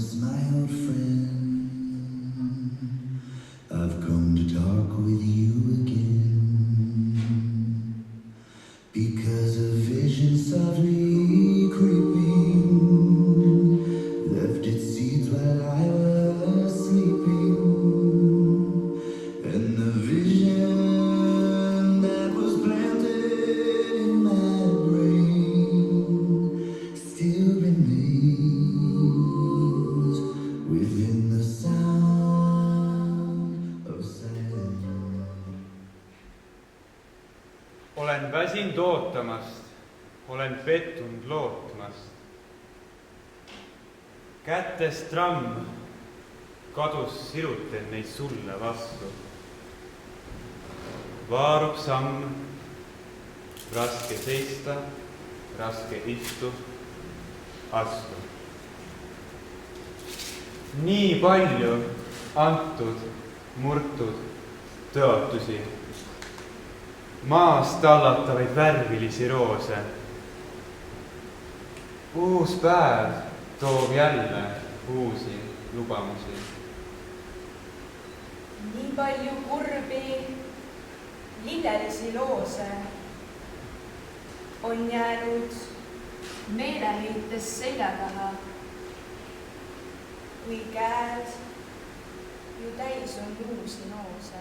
darkness, my old friend. I've come to talk with you again, because a vision softly creeping left its seeds while I was sleeping, and the vision that was planted in my brain still remains within the sound of silence. Olen väsinud ootamast, olen pettunud lootmast. Kätest tramm kadus, sirutel neid sulle vastu. Vaarub samm, raske seista, raske istu, astu. Nii palju antud, murtud tõotusi, maast tallatavaid värvilisi roose. Uus päev toob jälle uusi lubamusi. Nii palju kurbi, lillelisi loose on jäänud meeleheites selja taha, kui käed ju täis on uusi noose.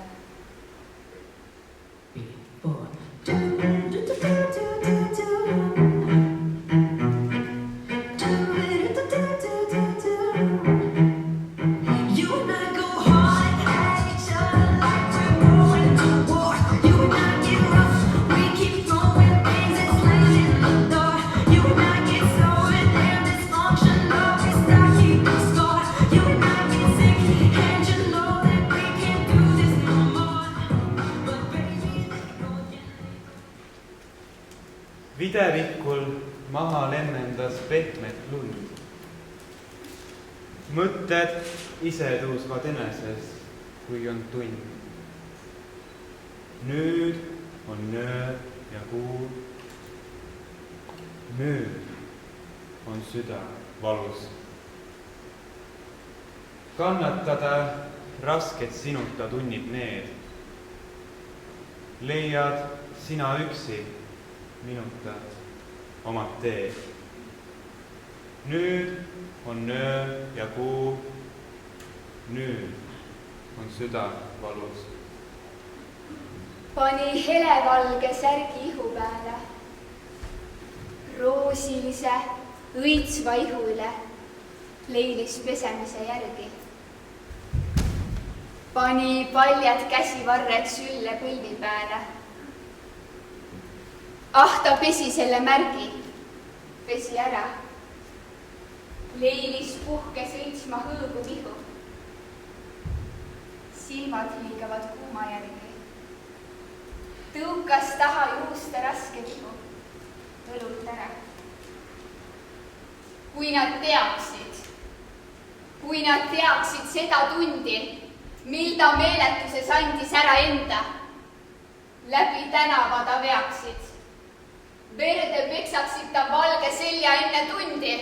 Videvikul maha lemmendas pehmet lund. Mõtted ise tõusvad eneses, kui on tund. Nüüd on nöö ja kuu. Nüüd on süda valus. Kannatada rasket sinuta tunnib need. Leiad sina üksi minutad omad teed. Nüüd on nöö ja kuu. Nüüd on süda valus. Pani helevalge särgi ihu peale, roosilise õitsva ihule leilis pesemise järgi. Pani paljad käsivarred sülle põlvi peale. Ta pesi selle märgi, pesi ära. Leilis puhkes õitsma hõõgu vihu. Silmad hiigavad kuuma järgi. Tõukas taha juusta raske vihu, õlut ära. Kui nad teaksid seda tundi, mil ta meeletuses andis ära enda, läbi tänava ta veaksid. Verde peksaksid ta valge selja enne tundi.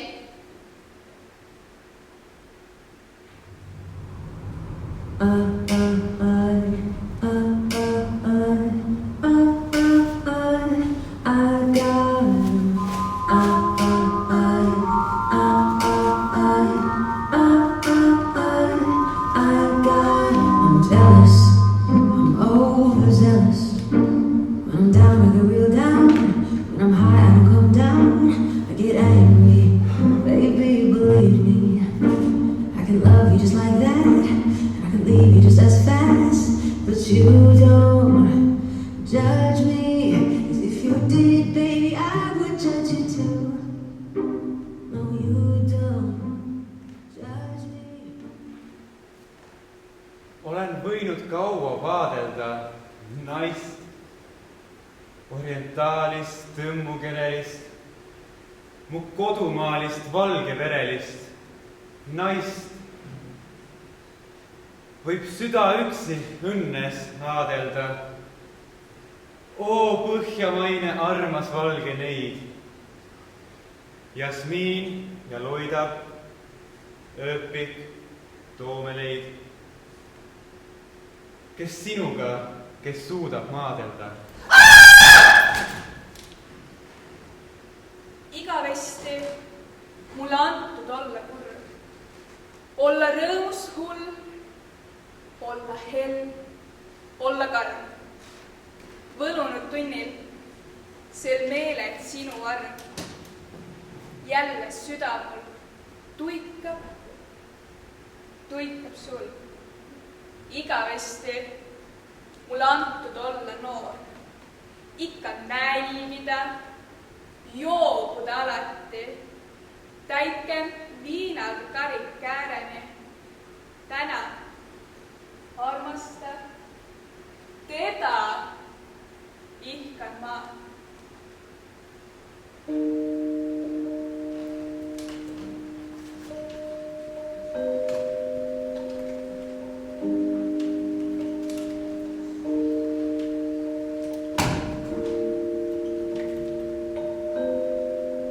Olen võinud kaua vaadelda naist, orientaalist, tõmmukerelist, mu kodumaalist valgeverelist naist. Võib süda üksi õnnes aadelda. Oo põhjamaine armas valge neid. Jasmiin ja loidab, ööpik, toomeleid. Kes sinuga, kes suudab maadelda? Igavesti mulle antud olla kurb, olla rõõmus hull, olla hell, olla karm. Võlunud tunnil, sel meelel sinu arm. Jälle süda mul tuikab sul. Igavesti mulle antud olla noor, ikka nälvida, joobuda alati, täikem viinal karik kääreni. Täna armasta, teda ihkan ma.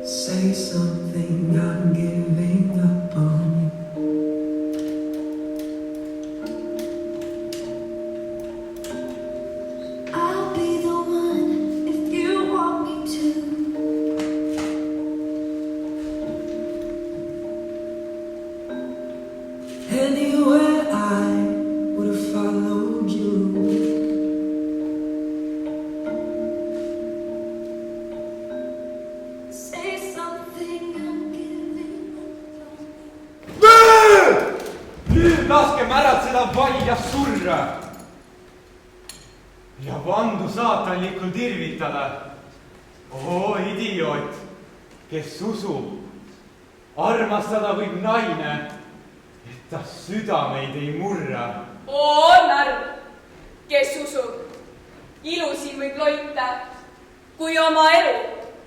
Say something, I'm giving up on you. I'll be the one if you want me to. Anywhere I would have followed you. Say something, I'm giving up on you. Nüüd laskem ära seda vaia surra ja vandu saatanlikult irvitada. Oo, idioot, kes usub, armastada võib naine, et ta südameid ei murra. Oo narr, kes usub, ilusin võib loita, kui oma elu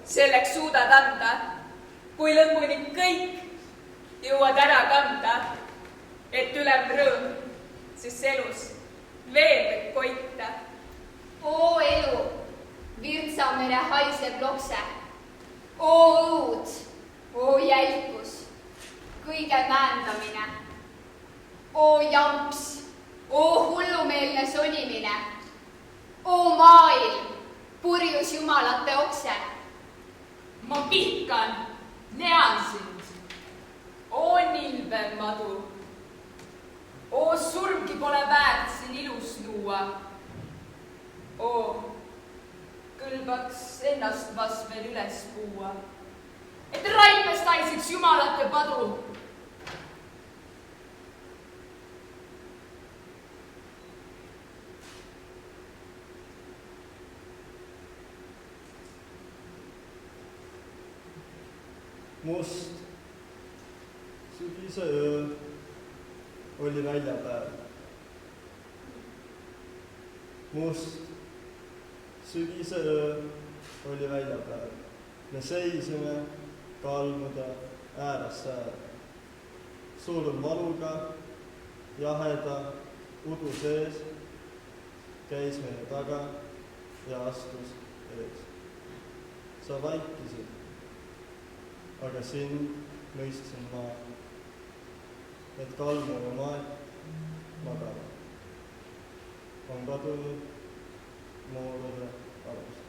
selleks suudad anda, kui lõpuni kõik jõuad ära kanda, et ülem rõõm, sest elus veel võib koita. Oo elu, Virtsamere haisev lokse. Oo õud, oo jälkus, kõige määndamine. Oo jamps, oo hullumeelne sonimine. Oo maailm, purjus jumalate okse. Ma vihkan, nean sind. Oo nilbev madu. Oo surmgi pole väärt siin ilus luua. Oo, kõlbaks ennast vast veel üles puua, et raipest haiseks jumalate padu. Must sügise öö oli väljapäev. Must sügise öö oli väljapäev. Me seisime kalmude äärest äär. Surm valuga, jaheda udu sees, käis meie taga ja astus ees. Sa vaikisid, aga sind mõistsin ma, et kalmuva maailm magama on kadunud nooruse arust.